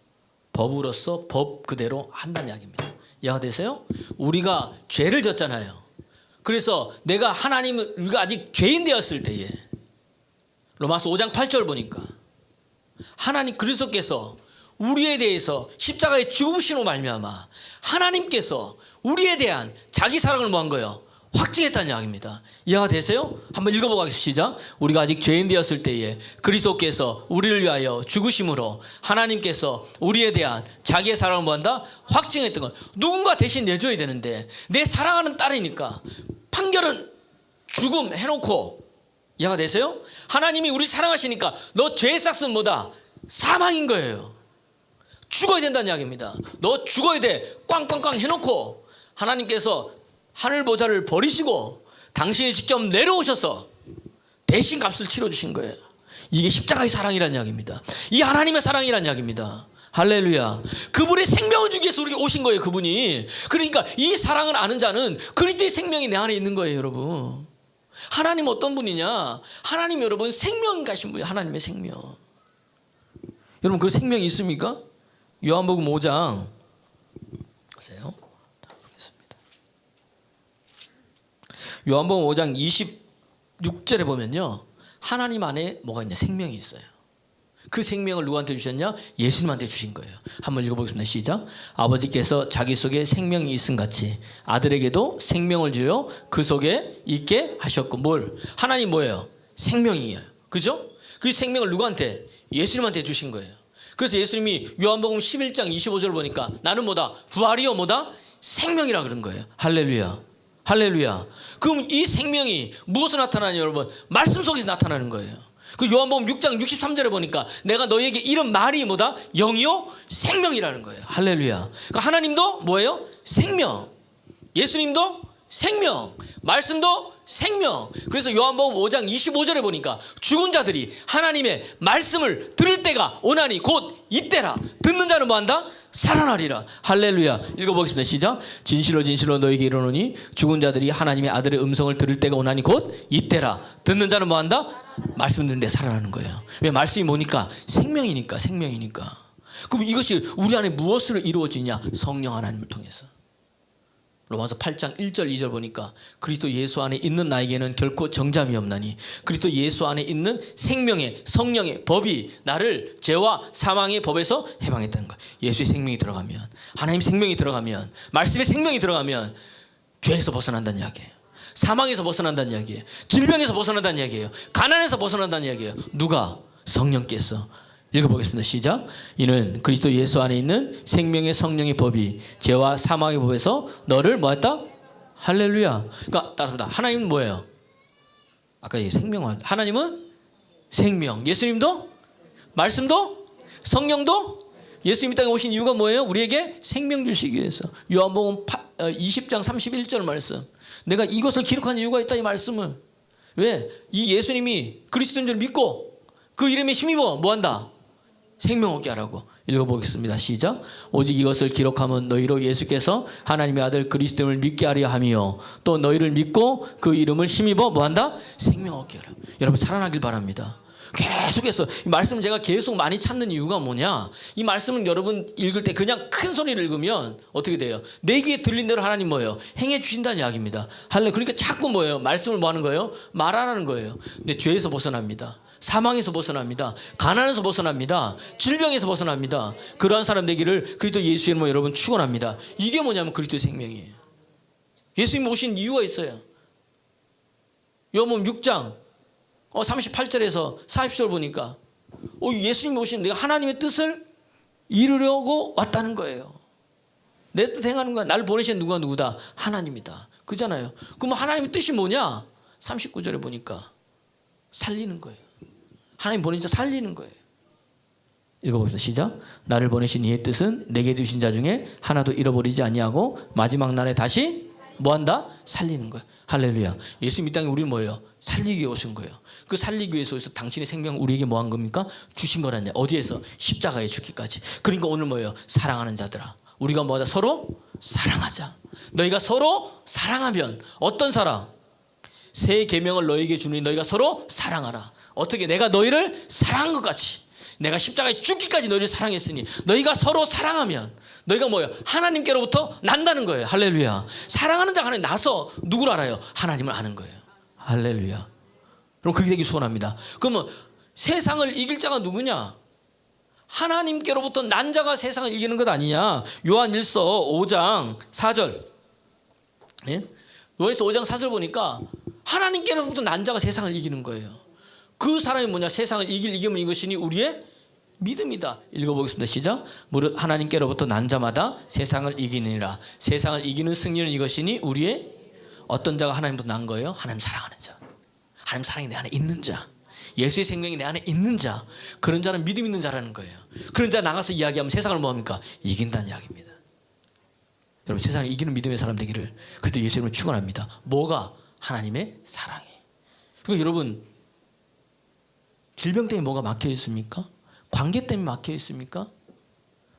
법으로서 법 그대로 한다는 이야기입니다. 이해가 되세요? 우리가 죄를 졌잖아요. 그래서 우리가 아직 죄인 되었을 때에 로마서 5장 8절 보니까 하나님 그리스도께서 우리에 대해서 십자가에 죽으심으로 말미암아 하나님께서 우리에 대한 자기 사랑을 뭐한 거예요? 확증했다는 이야기입니다. 이해가 되세요? 한번 읽어보고 가겠습니다. 시작. 우리가 아직 죄인 되었을 때에 그리스도께서 우리를 위하여 죽으심으로 하나님께서 우리에 대한 자기의 사랑을 뭐한다? 확증했던 걸 누군가 대신 내줘야 되는데 내 사랑하는 딸이니까 판결은 죽음 해놓고, 이해가 되세요? 하나님이 우리 사랑하시니까 너 죄의 싹은 뭐다? 사망인 거예요. 죽어야 된다는 이야기입니다. 너 죽어야 돼. 꽝꽝꽝 해놓고 하나님께서 하늘 보좌를 버리시고 당신이 직접 내려오셔서 대신 값을 치러주신 거예요. 이게 십자가의 사랑이라는 이야기입니다. 이 하나님의 사랑이라는 이야기입니다. 할렐루야. 그분의 생명을 주기 위해서 우리가 오신 거예요. 그분이. 그러니까 이 사랑을 아는 자는 그리스도의 생명이 내 안에 있는 거예요. 여러분, 하나님 어떤 분이냐? 하나님 여러분 생명 가신 분이에요. 하나님의 생명. 여러분 그 생명이 있습니까? 요한복음 5장 보세요. 요한복음 5장 26절에 보면요, 하나님 안에 뭐가 있냐? 생명이 있어요. 그 생명을 누구한테 주셨냐? 예수님한테 주신 거예요. 한번 읽어보겠습니다. 시작. 아버지께서 자기 속에 생명이 있음 같이 아들에게도 생명을 주어 그 속에 있게 하셨고. 뭘? 하나님 뭐예요? 생명이에요. 그죠? 그 생명을 누구한테? 예수님한테 주신 거예요. 그래서 예수님이 요한복음 11장 25절 보니까 나는 뭐다? 부활이요 뭐다? 생명이라 그런 거예요. 할렐루야. 할렐루야. 그럼 이 생명이 무엇으로 나타나냐 여러분? 말씀 속에서 나타나는 거예요. 그 요한복음 6장 63절에 보니까 내가 너희에게 이런 말이 뭐다? 영이요 생명이라는 거예요. 할렐루야. 그러니까 하나님도 뭐예요? 생명. 예수님도 생명. 말씀도 생명. 그래서 요한복음 5장 25절에 보니까 죽은 자들이 하나님의 말씀을 들을 때가 오나니 곧 이때라. 듣는 자는 뭐한다? 살아나리라. 할렐루야. 읽어보겠습니다. 시작. 진실로 진실로 너희에게 이르노니 죽은 자들이 하나님의 아들의 음성을 들을 때가 오나니 곧 이때라. 듣는 자는 뭐한다? 말씀 듣는데 살아나는 거예요. 왜? 말씀이 뭐니까? 생명이니까. 생명이니까. 그럼 이것이 우리 안에 무엇으로 이루어지냐? 성령 하나님을 통해서. 로마서 8장 1절 2절 보니까 그리스도 예수 안에 있는 나에게는 결코 정잠이 없나니 그리스도 예수 안에 있는 생명의 성령의 법이 나를 죄와 사망의 법에서 해방했다는 거예요. 예수의 생명이 들어가면, 하나님 생명이 들어가면, 말씀의 생명이 들어가면 죄에서 벗어난다는 이야기예요. 사망에서 벗어난다는 이야기예요. 질병에서 벗어난다는 이야기예요. 가난에서 벗어난다는 이야기예요. 누가? 성령께서. 읽어보겠습니다. 시작. 이는 그리스도 예수 안에 있는 생명의 성령의 법이 죄와 사망의 법에서 너를 뭐했다? 할렐루야. 그러니까 따라합니다. 하나님은 뭐예요? 아까 이 생명, 하나님은 생명. 예수님도 말씀도 성령도. 예수님 이 땅에 오신 이유가 뭐예요? 우리에게 생명 주시기 위해서. 요한복음 20장 31절 말씀. 내가 이것을 기록한 이유가 있다, 이 말씀을. 왜? 이 예수님이 그리스도인 줄 믿고 그 이름에 힘입어 뭐한다? 생명 얻게 하라고. 읽어보겠습니다. 시작. 오직 이것을 기록하면 너희로 예수께서 하나님의 아들 그리스도를 믿게 하려 함이요 또 너희를 믿고 그 이름을 힘입어 뭐한다? 생명 얻게 하라. 여러분 살아나길 바랍니다. 계속해서 이 말씀을 제가 계속 많이 찾는 이유가 뭐냐? 이 말씀을 여러분 읽을 때 그냥 큰 소리를 읽으면 어떻게 돼요? 내 귀에 들린 대로 하나님 뭐예요? 행해 주신다는 이야기입니다. 할래. 그러니까 자꾸 뭐예요? 말씀을 뭐 하는 거예요? 말하는 거예요. 근데 죄에서 벗어납니다. 사망에서 벗어납니다. 가난에서 벗어납니다. 질병에서 벗어납니다. 그러한 사람 되기를 그리스도 예수의 이름으로 여러분 축원합니다. 이게 뭐냐면 그리스도의 생명이에요. 예수님 오신 이유가 있어요. 요한복음 6장 38절에서 40절 보니까 예수님 오신 내가 하나님의 뜻을 이루려고 왔다는 거예요. 내 뜻 행하는 거야. 나를 보내신 누가 누구다? 하나님이다. 그잖아요. 그럼 하나님의 뜻이 뭐냐? 39절에 보니까 살리는 거예요. 하나님 보낸 자 살리는 거예요. 읽어봅시다. 시작. 나를 보내신 이의 뜻은 내게 주신 자 중에 하나도 잃어버리지 아니하고 마지막 날에 다시 뭐한다? 살리는 거예요. 할렐루야. 예수님 이 땅에 우리는 뭐예요? 살리기 위해 오신 거예요. 그 살리기 위해서 당신의 생명을 우리에게 뭐 한 겁니까? 주신 거란요. 어디에서? 십자가에 죽기까지. 그러니까 오늘 뭐예요? 사랑하는 자들아, 우리가 뭐하다? 서로 사랑하자. 너희가 서로 사랑하면 어떤 사랑? 새 계명을 너희에게 주니 너희가 서로 사랑하라. 어떻게? 내가 너희를 사랑한 것 같이 내가 십자가에 죽기까지 너희를 사랑했으니 너희가 서로 사랑하면 너희가 뭐예요? 하나님께로부터 난다는 거예요. 할렐루야. 사랑하는 자가 하나님 나서 누구를 알아요? 하나님을 아는 거예요. 할렐루야. 그럼 그렇게 되기 소원합니다. 그러면 세상을 이길 자가 누구냐? 하나님께로부터 난 자가 세상을 이기는 것 아니냐? 요한 1서 5장 4절. 예? 요한일서 5장 4절 보니까 하나님께로부터 난 자가 세상을 이기는 거예요. 그 사람이 뭐냐? 세상을 이기면 이것이니 우리의 믿음이다. 읽어보겠습니다. 시작. 무릇 하나님께로부터 난 자마다 세상을 이기느니라. 세상을 이기는 승리는 이것이니 우리의 어떤 자가 하나님부터 난 거예요? 하나님 사랑하는 자. 하나님 사랑이 내 안에 있는 자. 예수의 생명이 내 안에 있는 자. 그런 자는 믿음 있는 자라는 거예요. 그런 자 나가서 이야기하면 세상을 뭐합니까? 이긴다는 이야기입니다. 여러분 세상을 이기는 믿음의 사람 되기를 그래도 예수 이름으로 축원합니다. 뭐가? 하나님의 사랑이. 그러니까 여러분 질병 때문에 뭐가 막혀 있습니까? 관계 때문에 막혀 있습니까?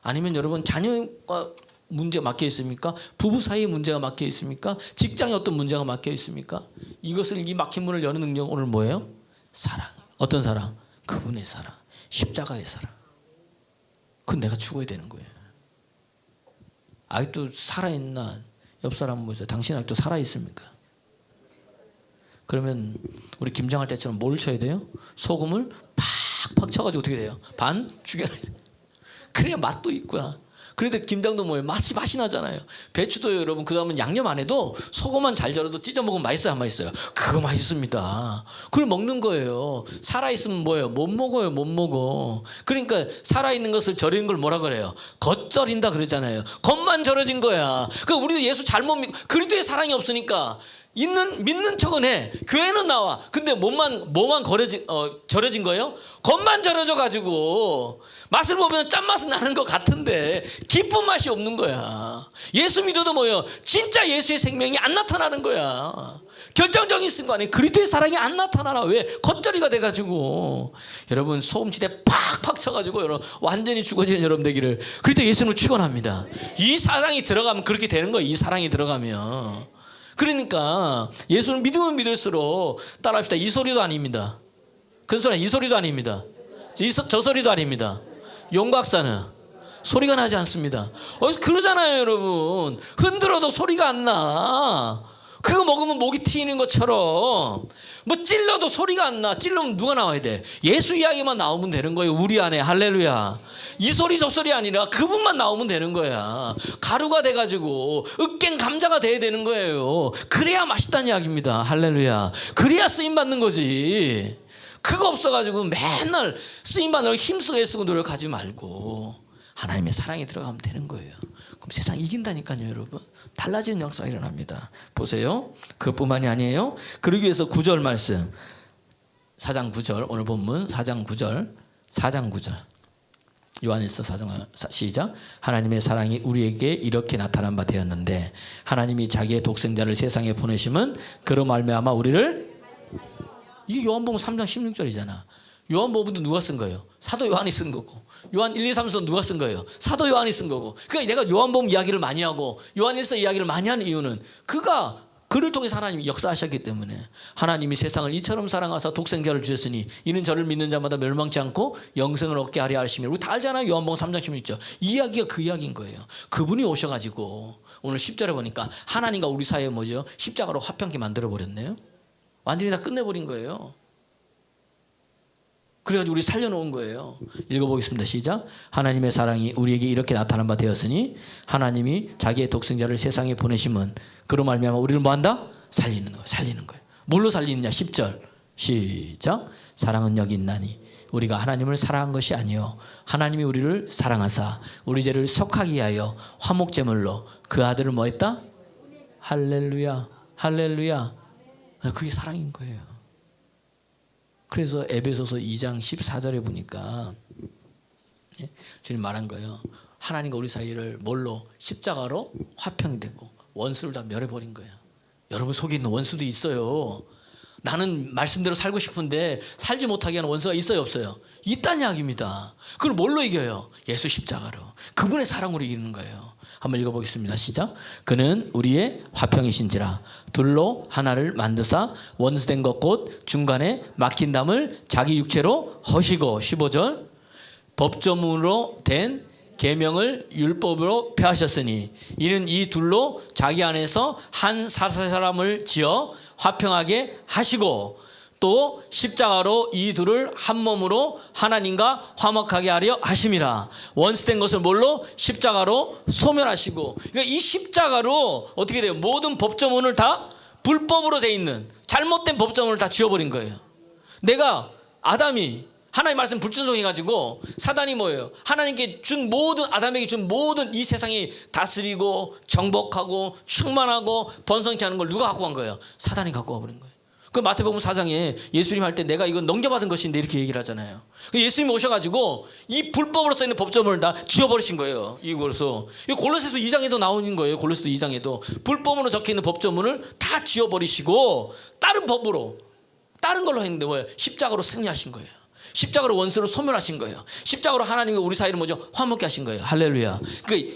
아니면 여러분 자녀가 문제가 막혀 있습니까? 부부 사이에 문제가 막혀 있습니까? 직장에 어떤 문제가 막혀 있습니까? 이 막힌 문을 여는 능력 오늘 뭐예요? 사랑. 어떤 사랑? 그분의 사랑. 십자가의 사랑. 그건 내가 죽어야 되는 거예요. 아직도 살아있나? 옆 사람 보세요. 당신 아직도 살아있습니까? 그러면 우리 김장할 때처럼 뭘 쳐야 돼요? 소금을 팍팍 쳐가지고 어떻게 돼요? 반 죽여야 돼요. 그래야 맛도 있구나. 그런데 김장도 뭐예요? 맛이 나잖아요. 배추도 여러분 그 다음은 양념 안 해도 소금만 잘 절여도 찢어 먹으면 맛있어요? 안 맛있어요? 그거 맛있습니다. 그걸 먹는 거예요. 살아있으면 뭐예요? 못 먹어요. 못 먹어. 그러니까 살아있는 것을 절이는 걸 뭐라 그래요? 겉절인다 그러잖아요. 겉만 절여진 거야. 그러니까 우리도 예수 잘못 믿고 그리스도의 사랑이 없으니까 믿는 척은 해. 교회는 나와. 근데 뭐만 절여진 거예요? 겉만 절여져 가지고 맛을 보면 짠맛은 나는 것 같은데 기쁜 맛이 없는 거야. 예수 믿어도 뭐예요? 진짜 예수의 생명이 안 나타나는 거야. 결정적인 순간에 그리스도의 사랑이 안 나타나나. 왜? 겉절이가 돼가지고. 여러분 소음지대 팍팍 쳐가지고 여러분 완전히 죽어지는 여러분 되기를 그리스도 예수님을 축원합니다. 이 사랑이 들어가면 그렇게 되는 거예요. 이 사랑이 들어가면. 그러니까 예수를 믿으면 믿을수록 따라합시다. 이 소리도 아닙니다. 큰 소리 이 소리도 아닙니다. 저 소리도 아닙니다. 용각사는 소리가 나지 않습니다. 그러잖아요 여러분. 흔들어도 소리가 안 나. 그거 먹으면 목이 트이는 것처럼 뭐 찔러도 소리가 안 나. 찔르면 누가 나와야 돼? 예수 이야기만 나오면 되는 거예요. 우리 안에. 할렐루야. 이 소리 저 소리 아니라 그분만 나오면 되는 거야. 가루가 돼가지고 으깬 감자가 돼야 되는 거예요. 그래야 맛있다는 이야기입니다. 할렐루야. 그래야 쓰임받는 거지. 그거 없어가지고 맨날 쓰임받으려고 힘쓰고 애쓰고 노력하지 말고 하나님의 사랑이 들어가면 되는 거예요. 그럼 세상 이긴다니까요 여러분. 달라지는 역사가 일어납니다. 보세요. 그것뿐만이 아니에요. 그러기 위해서 9절 말씀 4장 9절 오늘 본문 4장 9절 요한일서 4장 시작. 하나님의 사랑이 우리에게 이렇게 나타난 바 되었는데 하나님이 자기의 독생자를 세상에 보내심은 그로 말미암아 우리를 이게 요한복음 3장 16절이잖아. 요한복음도 누가 쓴 거예요? 사도 요한이 쓴 거고. 요한 1, 2, 3서 누가 쓴 거예요? 사도 요한이 쓴 거고. 그러니까 내가 요한복음 이야기를 많이 하고 요한일서 이야기를 많이 하는 이유는 그를 통해서 하나님이 역사하셨기 때문에 하나님이 세상을 이처럼 사랑하사 독생자를 주셨으니 이는 저를 믿는 자마다 멸망치 않고 영생을 얻게 하려 하심이라. 우리 다 알잖아요. 요한복음 3장 16절. 이 이야기가 그 이야기인 거예요. 그분이 오셔가지고 오늘 10절에 보니까 하나님과 우리 사이에 뭐죠? 십자가로 화평케 만들어버렸네요. 완전히 다 끝내버린 거예요. 그래가지고 우리 살려놓은 거예요. 읽어보겠습니다. 시작. 하나님의 사랑이 우리에게 이렇게 나타난 바 되었으니 하나님이 자기의 독생자를 세상에 보내심은 그로 말미암아 우리를 뭐한다? 살리는 거예요. 뭘로 살리느냐? 10절 시작. 사랑은 여기 있나니 우리가 하나님을 사랑한 것이 아니요 하나님이 우리를 사랑하사 우리 죄를 속하게 하여 화목제물로 그 아들을 뭐했다? 할렐루야. 할렐루야. 그게 사랑인 거예요. 그래서 에베소서 2장 14절에 보니까 주님 말한 거예요. 하나님과 우리 사이를 뭘로? 십자가로 화평이 됐고 원수를 다 멸해버린 거예요. 여러분 속에 있는 원수도 있어요. 나는 말씀대로 살고 싶은데 살지 못하게 하는 원수가 있어요 없어요? 있다는 이야기입니다. 그걸 뭘로 이겨요? 예수 십자가로. 그분의 사랑으로 이기는 거예요. 한번 읽어보겠습니다. 시작. 그는 우리의 화평이신지라 둘로 하나를 만드사 원수된 것 곧 중간에 막힌 담을 자기 육체로 허시고 15절 법조문으로 된 계명을 율법으로 폐하셨으니 이는 이 둘로 자기 안에서 한 사람을 지어 화평하게 하시고 또 십자가로 이 둘을 한 몸으로 하나님과 화목하게 하려 하심이라. 원수된 것을 뭘로? 십자가로 소멸하시고. 그러니까 이 십자가로 어떻게 돼요? 모든 법조문을 다 불법으로 돼 있는 잘못된 법정을 다 지워버린 거예요. 아담이 하나님 말씀 불순종해가지고 사단이 뭐예요? 하나님께 준 모든, 아담에게 준 모든 이 세상이 다스리고 정복하고 충만하고 번성케 하는 걸 누가 갖고 간 거예요? 사단이 갖고 와버린 거예요. 그 마태복음 4장에 예수님 할 때 내가 이건 넘겨받은 것인데 이렇게 얘기를 하잖아요. 예수님이 오셔가지고 이 불법으로 써있는 법조문을 다 지워버리신 거예요. 이거로서 골로새서 2장에도 나오는 거예요. 골로새서 2장에도 불법으로 적혀있는 법조문을 다 지워버리시고 다른 법으로, 다른 걸로 했는데 뭐예요? 십자가로 승리하신 거예요. 십자가로 원수를 소멸하신 거예요. 십자가로 하나님과 우리 사이를 먼저 화목케 하신 거예요. 할렐루야. 그러니까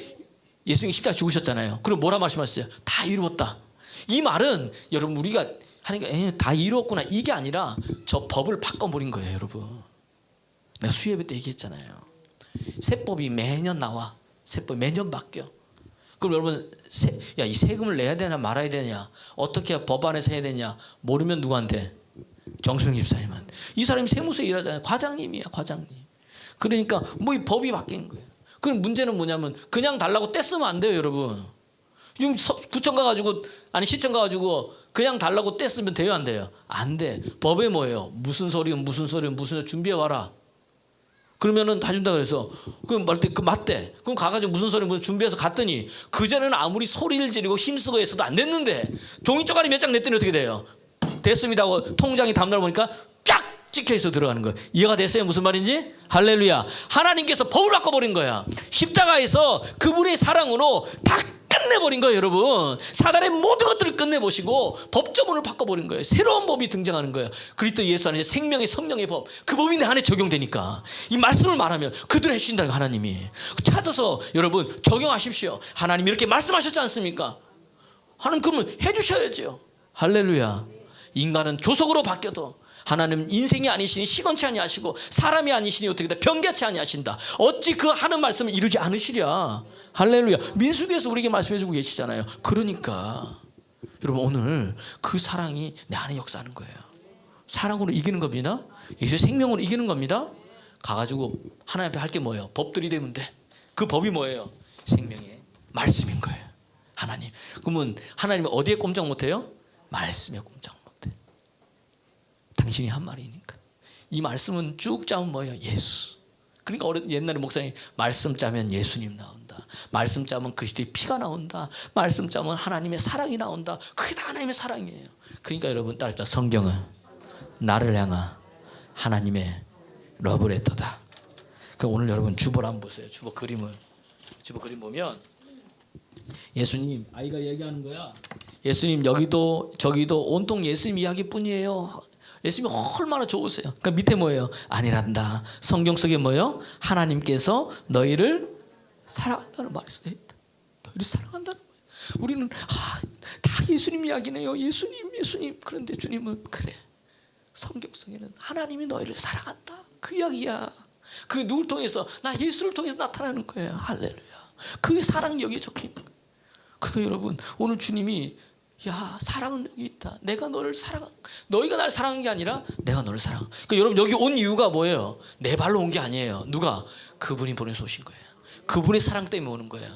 예수님이 십자가 죽으셨잖아요. 그럼 뭐라 말씀하셨어요? 다 이루었다. 이 말은 여러분 우리가 하니까 다 이루었구나 이게 아니라 저 법을 바꿔버린 거예요. 여러분, 내가 수요예배 때 얘기했잖아요. 세법이 매년 나와. 세법이 매년 바뀌어. 그럼 여러분 이 세금을 내야 되냐 말아야 되냐, 어떻게 법 안에서 해야 되냐 모르면 누구한테? 정수영 집사님은. 이 사람이 세무서에 일하잖아요. 과장님이야, 과장님. 그러니까 뭐 이 법이 바뀐 거예요. 그럼 문제는 뭐냐면 그냥 달라고 떼쓰면 안 돼요. 여러분, 지금 구청 가가지고 아니 시청 가가지고 그냥 달라고 떼쓰면 돼요, 안 돼요? 안 돼. 법에 뭐예요? 무슨 소리는 무슨 준비해 와라. 그러면은 다 준다 그래서 그럼 말때 그 맞대. 그럼 가가지고 무슨 소리 준비해서 갔더니 그 전에는 아무리 소리를 지르고 힘쓰고 했어도 안 됐는데 종이 쪼가리 몇 장 냈더니 어떻게 돼요? 됐습니다 하고 통장이 다음날 보니까 쫙 찍혀있어 들어가는 거예요. 이해가 됐어요? 무슨 말인지? 할렐루야. 하나님께서 법을 바꿔버린 거야. 십자가에서 그분의 사랑으로 다 끝내버린 거예요. 여러분, 사단의 모든 것들을 끝내보시고 법조문을 바꿔버린 거예요. 새로운 법이 등장하는 거예요. 그리스도 예수 안에 생명의 성령의 법, 그 법이 내 안에 적용되니까 이 말씀을 말하면 그대로 해주신다는 거예요. 하나님이 찾아서 여러분 적용하십시오. 하나님이 이렇게 말씀하셨지 않습니까? 하나님 그러면 해주셔야죠. 할렐루야. 인간은 조속으로 바뀌어도 하나님 인생이 아니시니 시건치 아니하시고 사람이 아니시니 어떻게 돼? 변개치 아니하신다. 어찌 그 하는 말씀을 이루지 않으시랴. 할렐루야. 민수기에서 우리에게 말씀해주고 계시잖아요. 그러니까 여러분 오늘 그 사랑이 내 안에 역사하는 거예요. 사랑으로 이기는 겁니다. 예수의 생명으로 이기는 겁니다. 가가지고 하나님 앞에 할 게 뭐예요? 법들이 되면 돼. 그 법이 뭐예요? 생명의 말씀인 거예요. 하나님. 그러면 하나님은 어디에 꼼짝 못해요? 말씀에 꼼짝 못해. 당신이 한 말이니까. 이 말씀은 쭉 짜면 뭐예요? 예수. 그러니까 옛날에 목사님이 말씀 짜면 예수님 나온다. 말씀 짜면 그리스도의 피가 나온다. 말씀 짜면 하나님의 사랑이 나온다. 그게 다 하나님의 사랑이에요. 그러니까 여러분 따르자. 성경은 나를 향한 하나님의 러브레터다. 그럼 오늘 여러분 주보를 한번 보세요. 주보 그림 보면 예수님, 아이가 얘기하는 거야. 예수님 여기도 저기도 온통 예수님 이야기뿐이에요. 예수님이 얼마나 좋으세요. 그러니까 밑에 뭐예요? 아니란다. 성경 속에 뭐예요? 하나님께서 너희를 사랑한다는 말이 써있다. 너희를 사랑한다는 거예요. 우리는 다 예수님 이야기네요. 예수님. 그런데 주님은 그래. 성경 속에는 하나님이 너희를 사랑한다. 그 이야기야. 그 누굴 통해서? 나 예수를 통해서 나타나는 거예요. 할렐루야. 그 사랑이 여기에 적혀있는 거예요. 그러니까 여러분 오늘 주님이 사랑은 여기 있다. 내가 너를 너희가 나를 사랑한 게 아니라 내가 너를 사랑. 그러니까 여러분 여기 온 이유가 뭐예요? 내 발로 온 게 아니에요. 누가? 그분이 보내서 오신 거예요. 그분의 사랑 때문에 오는 거예요.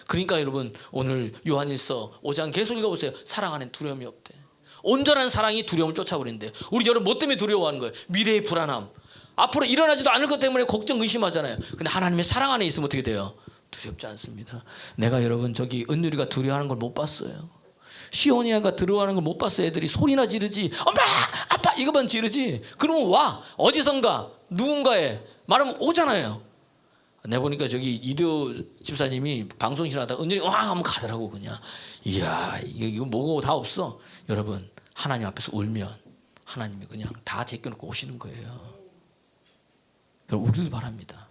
그러니까 여러분 오늘 요한일서 5장 계속 읽어보세요. 사랑 안에 두려움이 없대. 온전한 사랑이 두려움을 쫓아버린대. 우리 여러분 뭐 때문에 두려워하는 거예요? 미래의 불안함. 앞으로 일어나지도 않을 것 때문에 걱정 의심하잖아요. 근데 하나님의 사랑 안에 있으면 어떻게 돼요? 두렵지 않습니다. 내가 여러분 저기 은율이가 두려워하는 걸 못 봤어요. 시오니아가 들어가는 걸 못 봤어요. 애들이 소리나 지르지. 엄마 아빠 이거만 지르지. 그러면 와 어디선가 누군가에 말하면 오잖아요. 내가 보니까 저기 이도 집사님이 방송실 하다가 은율이 와 하면 가더라고. 그냥 이야 이거 뭐고 다 없어. 여러분 하나님 앞에서 울면 하나님이 그냥 다 제껴놓고 오시는 거예요. 여러분 우리를 바랍니다.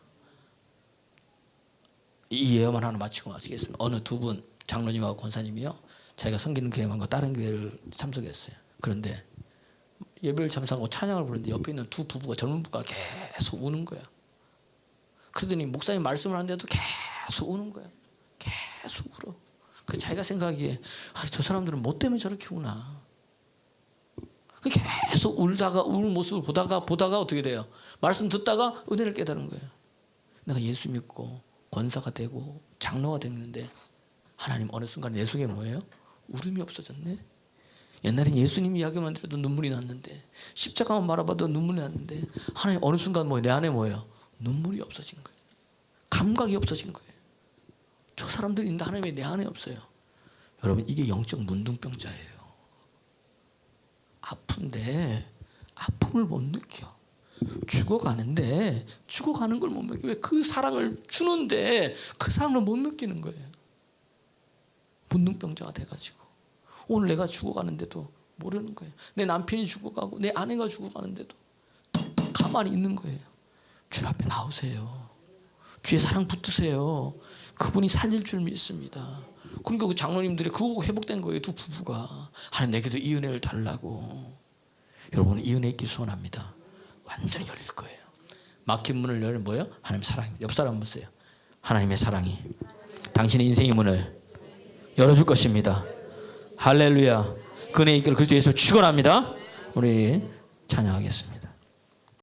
이 예언만 하나 마치고 마치겠습니다. 어느 두 분 장로님하고 권사님이요. 자기가 섬기는 교회만과 다른 교회를 참석했어요. 그런데 예배를 참석하고 찬양을 부르는데 옆에 있는 두 부부가 젊은 부부가 계속 우는 거야. 그러더니 목사님 말씀을 하는데도 계속 우는 거야. 계속 울어. 그 자기가 생각하기에 저 사람들은 뭐 때문에 저렇게 우나. 계속 울다가 우는 모습을 보다가 어떻게 돼요? 말씀 듣다가 은혜를 깨달은 거예요. 내가 예수 믿고 권사가 되고 장로가 됐는데 하나님 어느 순간 내 속에 뭐예요? 울음이 없어졌네. 옛날엔 예수님 이야기만 들어도 눈물이 났는데, 십자가만 바라봐도 눈물이 났는데, 하나님 어느 순간 내 안에 뭐예요? 눈물이 없어진 거예요. 감각이 없어진 거예요. 저 사람들이 있는데 하나님 왜 내 안에 없어요? 여러분, 이게 영적 문둥병자예요. 아픈데 아픔을 못 느껴. 죽어가는데 죽어가는 걸 못 느껴. 왜? 그 사랑을 주는데 그 사랑을 못 느끼는 거예요. 문둥병자가 돼가지고 오늘 내가 죽어가는데도 모르는 거예요. 내 남편이 죽어가고 내 아내가 죽어가는데도 가만히 있는 거예요. 주 앞에 나오세요. 주의 사랑 붙으세요. 그분이 살릴 줄 믿습니다. 그러니까 그 장로님들이 그거 보고 회복된 거예요. 두 부부가. 하나님 내게도 이 은혜를 달라고. 여러분은 이 은혜 있기 소원합니다. 완전히 열릴 거예요. 막힌 문을 열면 뭐예요? 하나님 사랑입니다. 옆 사람 보세요. 하나님의 사랑이 당신의 인생의 문을 열어줄 것입니다. 할렐루야. 그네 이끌 그리스도 예수 축원합니다. 우리 찬양하겠습니다.